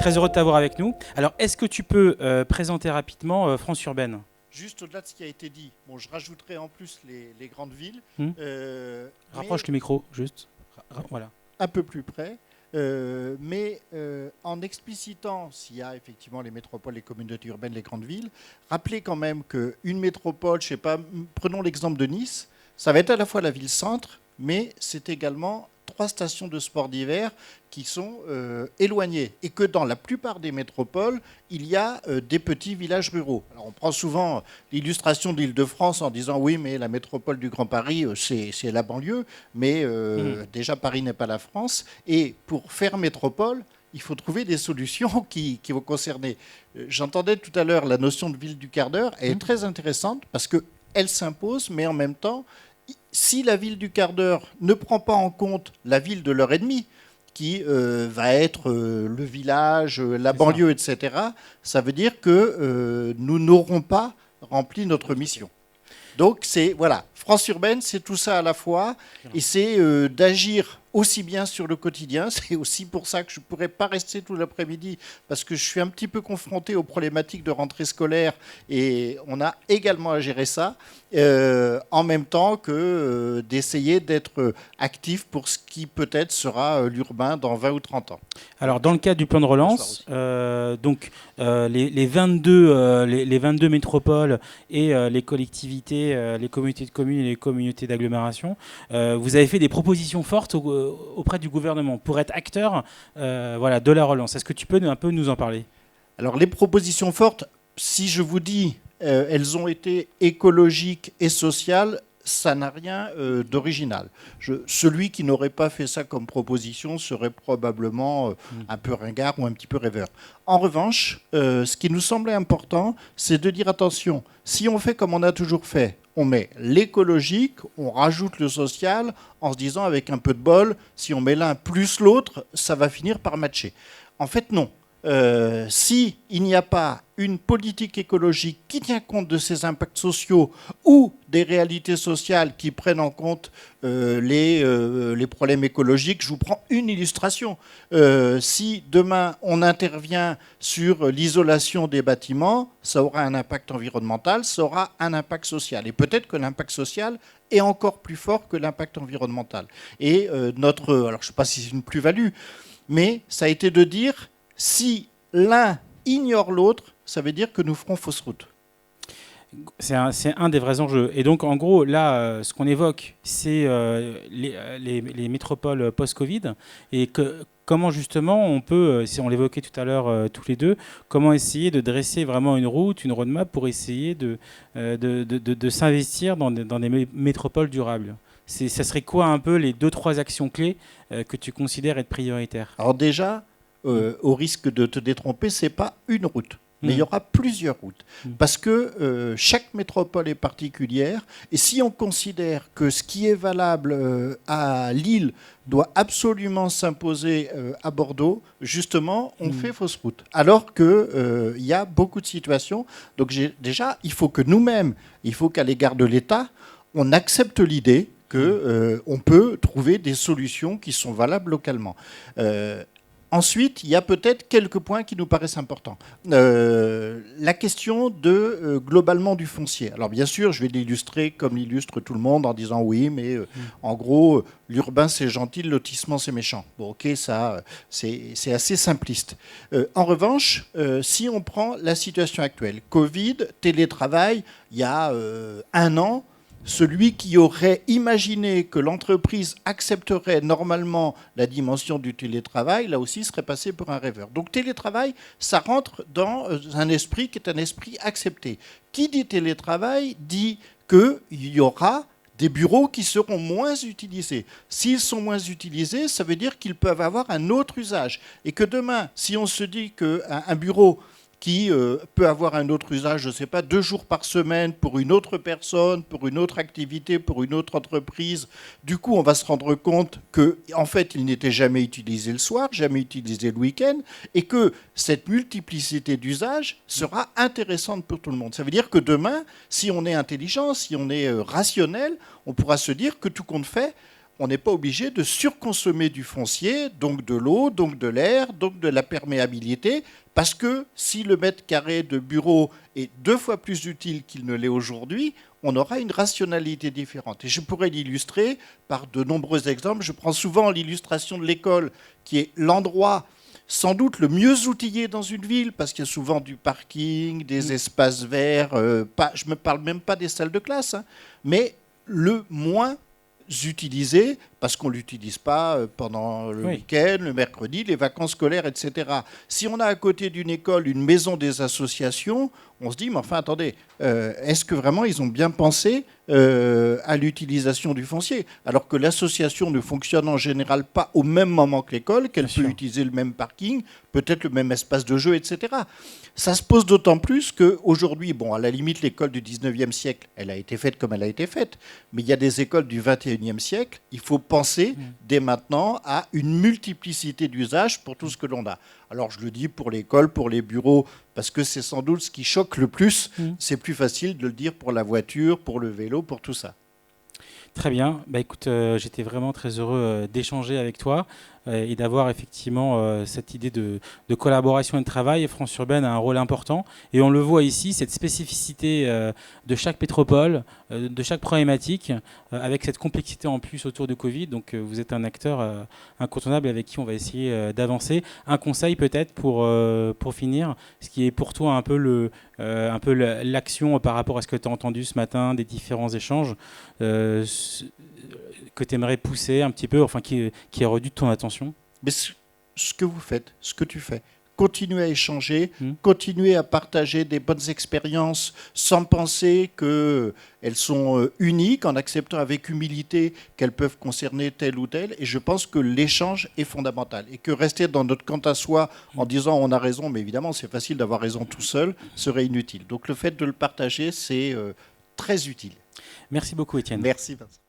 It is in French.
Très heureux de t'avoir avec nous. Alors, est-ce que tu peux présenter rapidement France Urbaine? Juste au-delà de ce qui a été dit, bon, je rajouterai en plus les grandes villes, Hmm. mais Rapproche le micro, juste. Voilà. un peu plus près. En explicitant s'il y a effectivement les métropoles, les communautés urbaines, les grandes villes, rappelez quand même qu'une métropole, je sais pas, prenons l'exemple de Nice, ça va être à la fois la ville-centre, mais c'est également 3 stations de sport d'hiver qui sont éloignées. Et que dans la plupart des métropoles, il y a des petits villages ruraux. Alors on prend souvent l'illustration de l'Île-de-France en disant oui, mais la métropole du Grand Paris, c'est la banlieue, mais déjà Paris n'est pas la France. Et pour faire métropole, il faut trouver des solutions qui vont concerner. J'entendais tout à l'heure la notion de ville du quart d'heure, elle est très intéressante parce qu'elle s'impose, mais en même temps, si la ville du quart d'heure ne prend pas en compte la ville de l'heure et demie, qui va être le village, la banlieue, etc., ça veut dire que nous n'aurons pas rempli notre mission. Donc, voilà, France urbaine, c'est tout ça à la fois, et c'est d'agir aussi bien sur le quotidien. C'est aussi pour ça que je ne pourrais pas rester tout l'après-midi, parce que je suis un petit peu confronté aux problématiques de rentrée scolaire, et on a également à gérer ça, en même temps que d'essayer d'être actif pour ce qui peut-être sera l'urbain dans 20 ou 30 ans. Alors, dans le cadre du plan de relance, les 22 métropoles et les collectivités, les communautés de communes et les communautés d'agglomération, vous avez fait des propositions fortes auprès du gouvernement pour être acteur de la relance. Est-ce que tu peux un peu nous en parler? Alors, les propositions fortes, si je vous dis elles ont été écologiques et sociales, ça n'a rien d'original. Celui qui n'aurait pas fait ça comme proposition serait probablement un peu ringard ou un petit peu rêveur. En revanche, ce qui nous semblait important, c'est de dire attention, si on fait comme on a toujours fait, on met l'écologique, on rajoute le social, en se disant avec un peu de bol, si on met l'un plus l'autre, ça va finir par matcher. En fait, non. S'il n'y a pas une politique écologique qui tient compte de ces impacts sociaux ou des réalités sociales qui prennent en compte les problèmes écologiques, je vous prends une illustration. Si demain on intervient sur l'isolation des bâtiments, ça aura un impact environnemental, ça aura un impact social. Et peut-être que l'impact social est encore plus fort que l'impact environnemental. Et alors je ne sais pas si c'est une plus-value, mais ça a été de dire si l'un ignore l'autre, ça veut dire que nous ferons fausse route. C'est un des vrais enjeux. Et donc, en gros, là, ce qu'on évoque, c'est les métropoles post-Covid. Et comment, justement, on peut, si on l'évoquait tout à l'heure tous les deux, comment essayer de dresser vraiment une route, une roadmap pour essayer de s'investir dans des métropoles durables. Ça serait quoi un peu les 2-3 actions clés que tu considères être prioritaires? Alors déjà, au risque de te détromper, ce n'est pas une route. Mais il y aura plusieurs routes. Parce que chaque métropole est particulière. Et si on considère que ce qui est valable à Lille doit absolument s'imposer à Bordeaux, justement, on fait fausse route. Alors qu'il y a beaucoup de situations. Donc déjà, il faut que nous-mêmes, il faut qu'à l'égard de l'État, on accepte l'idée qu'on peut trouver des solutions qui sont valables localement. Ensuite, il y a peut-être quelques points qui nous paraissent importants. La question globalement du foncier. Alors bien sûr, je vais l'illustrer comme l'illustre tout le monde en disant oui, mais en gros, l'urbain c'est gentil, le lotissement c'est méchant. Bon, ok, ça c'est assez simpliste. En revanche, si on prend la situation actuelle, Covid, télétravail, il y a 1 an, celui qui aurait imaginé que l'entreprise accepterait normalement la dimension du télétravail, là aussi, serait passé pour un rêveur. Donc télétravail, ça rentre dans un esprit qui est un esprit accepté. Qui dit télétravail dit qu'il y aura des bureaux qui seront moins utilisés. S'ils sont moins utilisés, ça veut dire qu'ils peuvent avoir un autre usage. Et que demain, si on se dit qu'un bureau qui peut avoir un autre usage, je ne sais pas, 2 jours par semaine pour une autre personne, pour une autre activité, pour une autre entreprise. Du coup, on va se rendre compte qu'en fait, il n'était jamais utilisé le soir, jamais utilisé le week-end, et que cette multiplicité d'usages sera intéressante pour tout le monde. Ça veut dire que demain, si on est intelligent, si on est rationnel, on pourra se dire que tout compte fait, on n'est pas obligé de surconsommer du foncier, donc de l'eau, donc de l'air, donc de la perméabilité, parce que si le mètre carré de bureau est 2 fois plus utile qu'il ne l'est aujourd'hui, on aura une rationalité différente. Et je pourrais l'illustrer par de nombreux exemples. Je prends souvent l'illustration de l'école, qui est l'endroit sans doute le mieux outillé dans une ville, parce qu'il y a souvent du parking, des espaces verts, je ne me parle même pas des salles de classe, hein, mais le moins utilisé, parce qu'on ne l'utilise pas pendant le week-end, le mercredi, les vacances scolaires, etc. Si on a à côté d'une école une maison des associations, on se dit, mais enfin, attendez, est-ce que vraiment ils ont bien pensé à l'utilisation du foncier? Alors que l'association ne fonctionne en général pas au même moment que l'école, qu'elle peut utiliser le même parking, peut-être le même espace de jeu, etc. Ça se pose d'autant plus qu'aujourd'hui, bon, à la limite, l'école du 19e siècle, elle a été faite comme elle a été faite, mais il y a des écoles du 21e siècle, il faut penser dès maintenant à une multiplicité d'usages pour tout ce que l'on a. Alors je le dis pour l'école, pour les bureaux, parce que c'est sans doute ce qui choque le plus. C'est plus facile de le dire pour la voiture, pour le vélo, pour tout ça. Très bien. Bah, écoute, j'étais vraiment très heureux d'échanger avec toi et d'avoir effectivement cette idée de collaboration et de travail. France urbaine a un rôle important et on le voit ici, cette spécificité de chaque métropole, de chaque problématique, avec cette complexité en plus autour de Covid. Donc vous êtes un acteur incontournable avec qui on va essayer d'avancer. Un conseil peut-être pour finir, ce qui est pour toi un peu l'action par rapport à ce que tu as entendu ce matin, des différents échanges, que tu aimerais pousser un petit peu, enfin qui a retenu ton attention? Mais ce que vous faites, ce que tu fais, continuez à échanger, continuez à partager des bonnes expériences sans penser qu'elles sont uniques, en acceptant avec humilité qu'elles peuvent concerner tel ou tel. Et je pense que l'échange est fondamental. Et que rester dans notre quant à soi en disant on a raison, mais évidemment c'est facile d'avoir raison tout seul, serait inutile. Donc le fait de le partager, c'est très utile. Merci beaucoup Étienne. Merci Vincent.